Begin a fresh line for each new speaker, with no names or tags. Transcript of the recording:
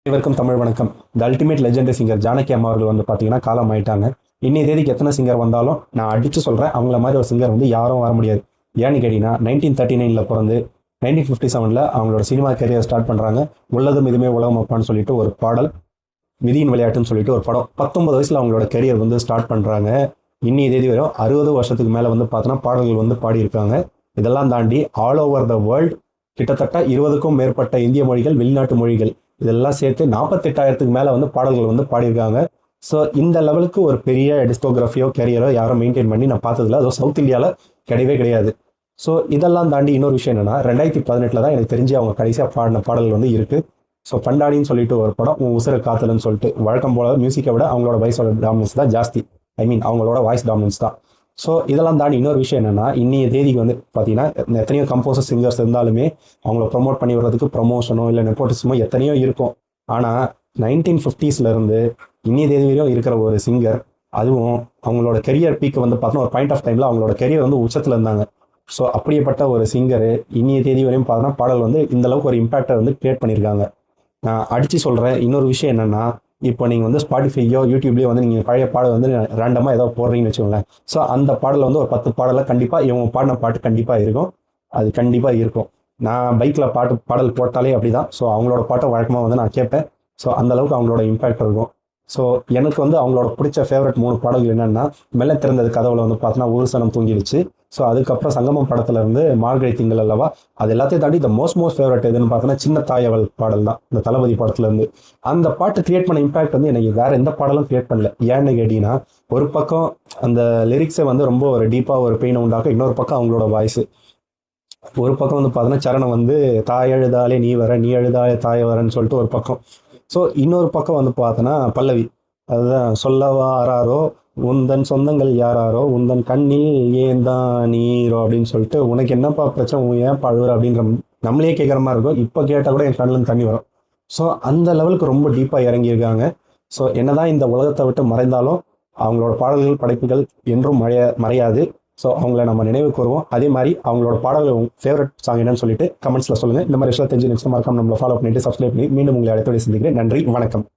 அனைவருக்கும் தமிழ் வணக்கம். The ultimate legendary singer Janaki அம்மா அவர்கள் வந்து பார்த்தீங்கன்னா காலம் ஆயிட்டாங்க. இன்னைய தேதிக்கு எத்தனை சிங்கர் வந்தாலும் நான் அடித்து சொல்கிறேன், அவங்கள மாதிரி ஒரு சிங்கர் வந்து யாரும் வர முடியாது. ஏன்னு கேட்டிங்கன்னா 1939 பிறந்து 1957 அவங்களோட சினிமா கரியர் ஸ்டார்ட் பண்ணுறாங்க. உள்ளதும் இதுவுமே உலகம் அப்பான்னு சொல்லிட்டு ஒரு பாடல், விதியின் விளையாட்டுன்னு சொல்லிட்டு ஒரு படம். 19 வயசில் அவங்களோட கரியர் வந்து ஸ்டார்ட் பண்ணுறாங்க. இன்னைய தேதி வரும் 60 வருஷத்துக்கு மேலே வந்து பார்த்தோன்னா பாடல்கள் வந்து பாடியிருக்காங்க. இதெல்லாம் தாண்டி ஆல் ஓவர் த வேர்ல்டு கிட்டத்தட்ட 20க்கும் மேற்பட்ட இந்திய மொழிகள், வெளிநாட்டு மொழிகள் இதெல்லாம் சேர்த்து 48,000க்கு மேலே வந்து பாடல்கள் வந்து பாடியிருக்காங்க. ஸோ இந்த லெவலுக்கு ஒரு பெரிய டிஸ்கோகிராஃபியோ கேரியரோ யாரும் மெயின்டைன் பண்ணி நான் பார்த்ததில்ல. அதுவும் சவுத் இந்தியாவில் கிடையவே கிடையாது. ஸோ இதெல்லாம் தாண்டி இன்னொரு விஷயம் என்னென்னா 2018 தான் எனக்கு தெரிஞ்சு அவங்க கடைசியாக பாடின பாடல்கள் வந்து இருக்குது. ஸோ பண்டாடின்னு சொல்லிட்டு ஒரு படம், உசுர காத்தலன்னு சொல்லிட்டு, வழக்கம் போல மியூசிக்கை விட அவங்களோட வாய்ஸோட டாமினன்ஸ் தான் ஜாஸ்தி. அவங்களோட வாய்ஸ் டாமினன்ஸ் தான். ஸோ இதெல்லாம் தாண்டி இன்னொரு விஷயம் என்னென்னா, இன்னைய தேதிக்கு வந்து பார்த்தீங்கன்னா எத்தனையோ கம்போசர் சிங்கர்ஸ் இருந்தாலுமே அவங்கள ப்ரொமோட் பண்ணி வர்றதுக்கு ப்ரொமோஷனோ இல்லை நெப்போட்டிசமோ எத்தனையோ இருக்கும். ஆனால் 1950s இன்னைய தேதி வரையும் இருக்கிற ஒரு சிங்கர், அதுவும் அவங்களோட கெரியர் பீக்கை வந்து பார்த்தோன்னா ஒரு பாயிண்ட் ஆஃப் டைமில் அவங்களோட கெரியர் வந்து உச்சத்தில் இருந்தாங்க. ஸோ அப்படியேப்பட்ட ஒரு சிங்கரு இன்னைய தேதி வரையும் பார்த்தோன்னா பாடல் வந்து இந்த அளவுக்கு ஒரு இம்பாக்டை வந்து கிரியேட் பண்ணியிருக்காங்க. நான் அடித்து சொல்கிறேன். இன்னொரு விஷயம் என்னென்னா, இப்போ நீங்கள் வந்து ஸ்பாட்டிஃபையோ யூடியூப்லேயோ வந்து நீங்கள் பழைய பாடல் வந்து ரேண்டமாக ஏதோ போடுறீங்கன்னு வச்சுக்கோங்களேன். ஸோ அந்த பாடலில் வந்து ஒரு 10 பாடலில் கண்டிப்பாக இவங்க பாடின பாட்டு கண்டிப்பாக இருக்கும். அது கண்டிப்பாக இருக்கும். நான் பைக்கில் பாடல் போட்டாலே அப்படி தான். ஸோ அவங்களோட பாட்டை வழக்கமாக வந்து நான் கேட்பேன். ஸோ அந்தளவுக்கு அவங்களோட இம்பேக்ட் இருக்கும். ஸோ எனக்கு வந்து அவங்களோட பிடிச்ச ஃபேவரட் 3 பாடல்கள் என்னென்னா, மெல்ல திறந்தது கதவுல வந்து பார்த்தோன்னா ஒரு சனம் தூங்கிடுச்சு. ஸோ அதுக்கப்புறம் சங்கமம் படத்தில் இருந்து மார்கழி திங்கள் அல்லவா. அது எல்லாத்தையும் தாண்டி இந்த மோஸ்ட் ஃபேவரட் எதுன்னு பார்த்தோன்னா சின்ன தாயவள் பாடல் தான், இந்த தளபதி படத்துலேருந்து. அந்த பாட்டு கிரியேட் பண்ண இம்பாக்ட் வந்து எனக்கு வேறு எந்த பாடலும் கிரியேட் பண்ணல. ஏன்னு கேட்டிங்கன்னா, ஒரு பக்கம் அந்த லிரிக்ஸை வந்து ரொம்ப ஒரு டீப்பாக ஒரு பெயினை உண்டாக்க, இன்னொரு பக்கம் அவங்களோட வாய்ஸு. ஒரு பக்கம் வந்து பார்த்தோன்னா சரணம் வந்து தாய் அழுதாலே நீ வர, நீ அழுதாலே தாய வரன்னு சொல்லிட்டு ஒரு பக்கம். ஸோ இன்னொரு பக்கம் வந்து பார்த்தோன்னா பல்லவி, அதுதான் சொல்லவா ஆறாரோ உந்தன் சொந்தங்கள் யாராரோ உந்தன் கண்ணில் ஏன் தான் நீரோ அப்படின்னு சொல்லிட்டு, உனக்கு என்னப்பா பிரச்சனை, ஏன் அழுகுற அப்படின்ற நம்மளே கேட்குற மாதிரி இருக்கும். இப்போ கேட்டால் கூட என் கண்ணில் தண்ணி வரும். ஸோ அந்த லெவலுக்கு ரொம்ப டீப்பாக இறங்கியிருக்காங்க. ஸோ என்னதான் இந்த உலகத்தை விட்டு மறைந்தாலும் அவங்களோட பாடல்கள் படைப்புகள் என்றும் மறையாது. ஸோ அவங்கள நம்ம நினைவு கூறுவோம். அதே மாதிரி அவங்களோட பாடல்கள் ஃபேவரட் சாங் என்னன்னு சொல்லிட்டு கமெண்ட்ஸில் சொல்லுங்கள். இந்த மாதிரி விஷயம் தெரிஞ்சு நெக்ஸ்ட் மறக்காம நம்மளை ஃபாலோ பண்ணிட்டு சப்ஸ்கிரைப் பண்ணி மீண்டும் உங்களை அடுத்த சந்திக்கிறேன். நன்றி, வணக்கம்.